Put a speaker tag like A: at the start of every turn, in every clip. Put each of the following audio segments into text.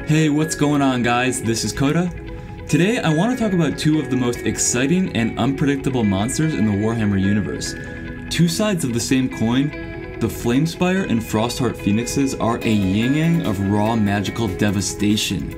A: Hey, what's going on, guys? This is Coda. Today I want to talk about two of the most exciting and unpredictable monsters in the Warhammer universe. Two sides of the same coin, the Flamespyre and Frostheart Phoenixes are a yin-yang of raw magical devastation,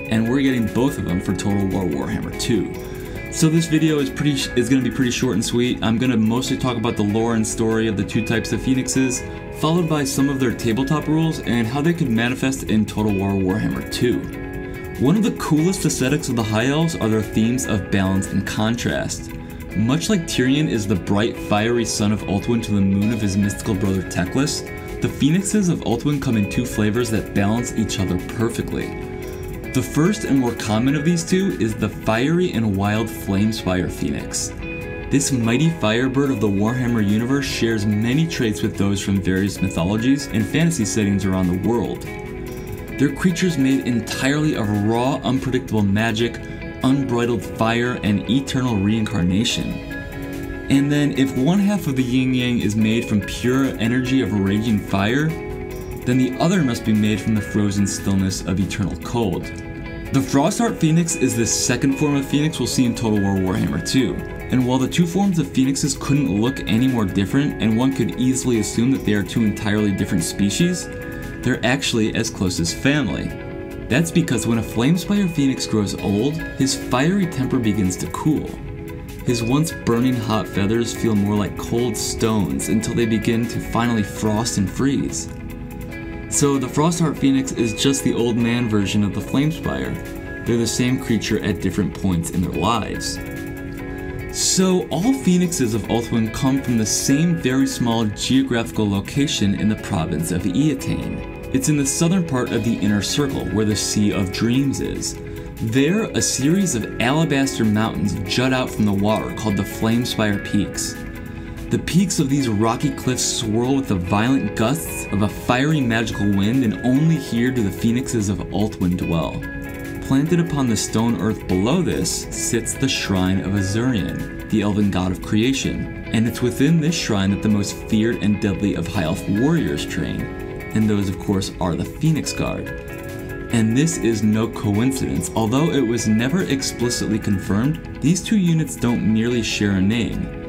A: and we're getting both of them for Total War Warhammer 2. So this video is going to be pretty short and sweet. I'm going to mostly talk about the lore and story of the two types of Phoenixes, followed by some of their tabletop rules and how they could manifest in Total War Warhammer 2. One of the coolest aesthetics of the High Elves are their themes of balance and contrast. Much like Tyrion is the bright, fiery son of Ulthuan to the moon of his mystical brother Teclis, the Phoenixes of Ulthuan come in two flavors that balance each other perfectly. The first and more common of these two is the fiery and wild Flamespyre Phoenix. This mighty firebird of the Warhammer universe shares many traits with those from various mythologies and fantasy settings around the world. They're creatures made entirely of raw, unpredictable magic, unbridled fire, and eternal reincarnation. And then if one half of the yin-yang is made from pure energy of raging fire, then the other must be made from the frozen stillness of eternal cold. The Frostheart Phoenix is the second form of Phoenix we'll see in Total War Warhammer 2, and while the two forms of Phoenixes couldn't look any more different, and one could easily assume that they are two entirely different species, they're actually as close as family. That's because when a Flamespyre Phoenix grows old, his fiery temper begins to cool. His once burning hot feathers feel more like cold stones until they begin to finally frost and freeze. So the Frostheart Phoenix is just the old man version of the Flamespyre. They're the same creature at different points in their lives. So all Phoenixes of Ulthuan come from the same very small geographical location in the province of Eataine. It's in the southern part of the Inner Circle where the Sea of Dreams is. There, a series of alabaster mountains jut out from the water called the Flamespyre Peaks. The peaks of these rocky cliffs swirl with the violent gusts of a fiery magical wind, and only here do the Phoenixes of Ulthuan dwell. Planted upon the stone earth below this sits the Shrine of Azurian, the elven god of creation, and it's within this shrine that the most feared and deadly of High Elf warriors train, and those of course are the Phoenix Guard. And this is no coincidence. Although it was never explicitly confirmed, these two units don't merely share a name.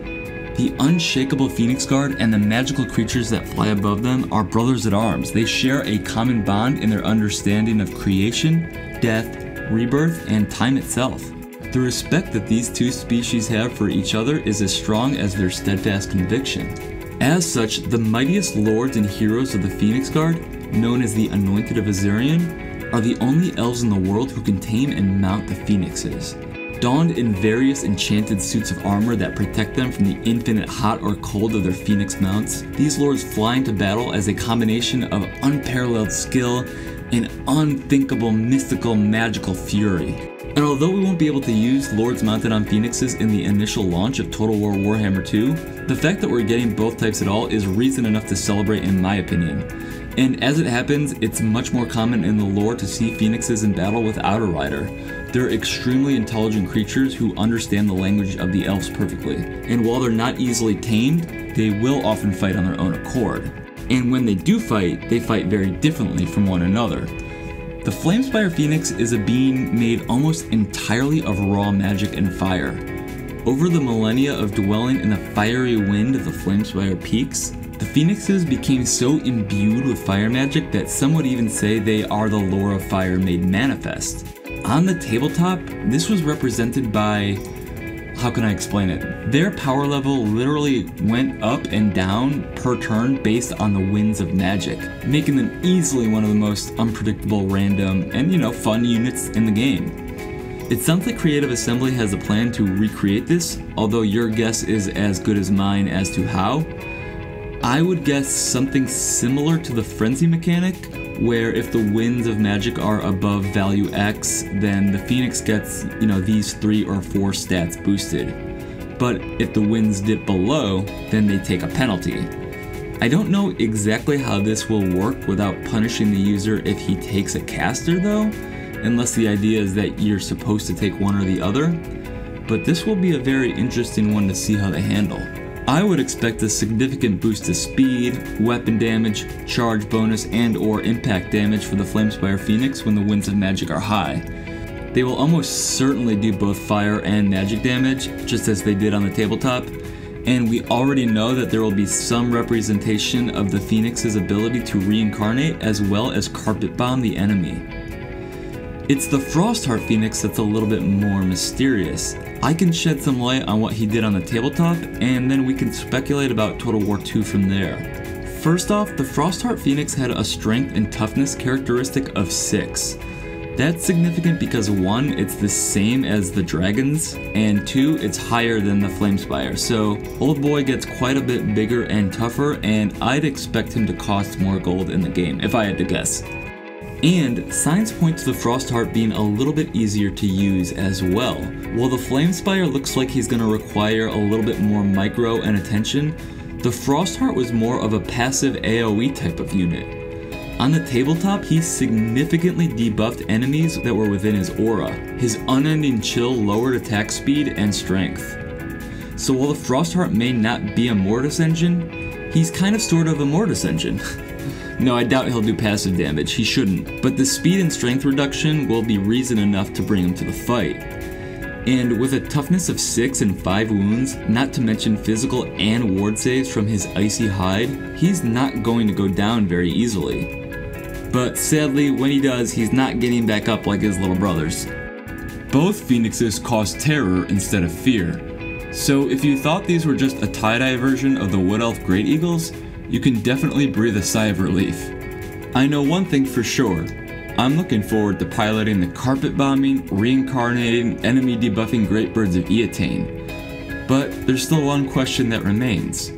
A: The unshakable Phoenix Guard and the magical creatures that fly above them are brothers at arms. They share a common bond in their understanding of creation, death, rebirth, and time itself. The respect that these two species have for each other is as strong as their steadfast conviction. As such, the mightiest lords and heroes of the Phoenix Guard, known as the Anointedofasurian, are the only elves in the world who can tame and mount the Phoenixes. Donned in various enchanted suits of armor that protect them from the infinite hot or cold of their Phoenix mounts, these lords fly into battle as a combination of unparalleled skill and unthinkable mystical magical fury. And although we won't be able to use lords mounted on Phoenixes in the initial launch of Total War Warhammer 2, the fact that we're getting both types at all is reason enough to celebrate in my opinion. And as it happens, it's much more common in the lore to see Phoenixes in battle without a rider. They're extremely intelligent creatures who understand the language of the elves perfectly, and while they're not easily tamed, they will often fight on their own accord. And when they do fight, they fight very differently from one another. The Flamespyre Phoenix is a being made almost entirely of raw magic and fire. Over the millennia of dwelling in the fiery wind of the Flamespyre Peaks, the Phoenixes became so imbued with fire magic that some would even say they are the lore of fire made manifest. On the tabletop, this was represented by, how can I explain it? Their power level literally went up and down per turn based on the winds of magic, making them easily one of the most unpredictable, random, and fun units in the game. It sounds like Creative Assembly has a plan to recreate this, although your guess is as good as mine as to how. I would guess something similar to the Frenzy mechanic, where if the winds of magic are above value X, then the Phoenix gets, these 3 or 4 stats boosted. But if the winds dip below, then they take a penalty. I don't know exactly how this will work without punishing the user if he takes a caster though, unless the idea is that you're supposed to take one or the other. But this will be a very interesting one to see how they handle. I would expect a significant boost to speed, weapon damage, charge bonus, and or impact damage for the Flamespyre Phoenix when the winds of magic are high. They will almost certainly do both fire and magic damage, just as they did on the tabletop, and we already know that there will be some representation of the Phoenix's ability to reincarnate as well as carpet bomb the enemy. It's the Frostheart Phoenix that's a little bit more mysterious. I can shed some light on what he did on the tabletop, and then we can speculate about Total War 2 from there. First off, the Frostheart Phoenix had a strength and toughness characteristic of 6. That's significant because 1, it's the same as the dragons, and 2, it's higher than the Flamespyre, so old boy gets quite a bit bigger and tougher, and I'd expect him to cost more gold in the game, if I had to guess. And signs point to the Frostheart being a little bit easier to use as well. While the Flamespyre looks like he's going to require a little bit more micro and attention, the Frostheart was more of a passive AoE type of unit. On the tabletop, he significantly debuffed enemies that were within his aura. His unending chill lowered attack speed and strength. So while the Frostheart may not be a Mortis engine, he's kind of sort of a Mortis engine. No, I doubt he'll do passive damage, he shouldn't, but the speed and strength reduction will be reason enough to bring him to the fight. And with a toughness of 6 and 5 wounds, not to mention physical and ward saves from his icy hide, he's not going to go down very easily. But sadly, when he does, he's not getting back up like his little brothers. Both Phoenixes cause terror instead of fear. So if you thought these were just a tie-dye version of the Wood Elf Great Eagles, you can definitely breathe a sigh of relief. I know one thing for sure, I'm looking forward to piloting the carpet bombing, reincarnating, enemy debuffing Great Birds of Eataine. But there's still one question that remains.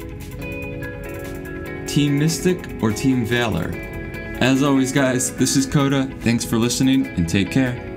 A: Team Mystic or Team Valor? As always guys, this is Coda, thanks for listening and take care.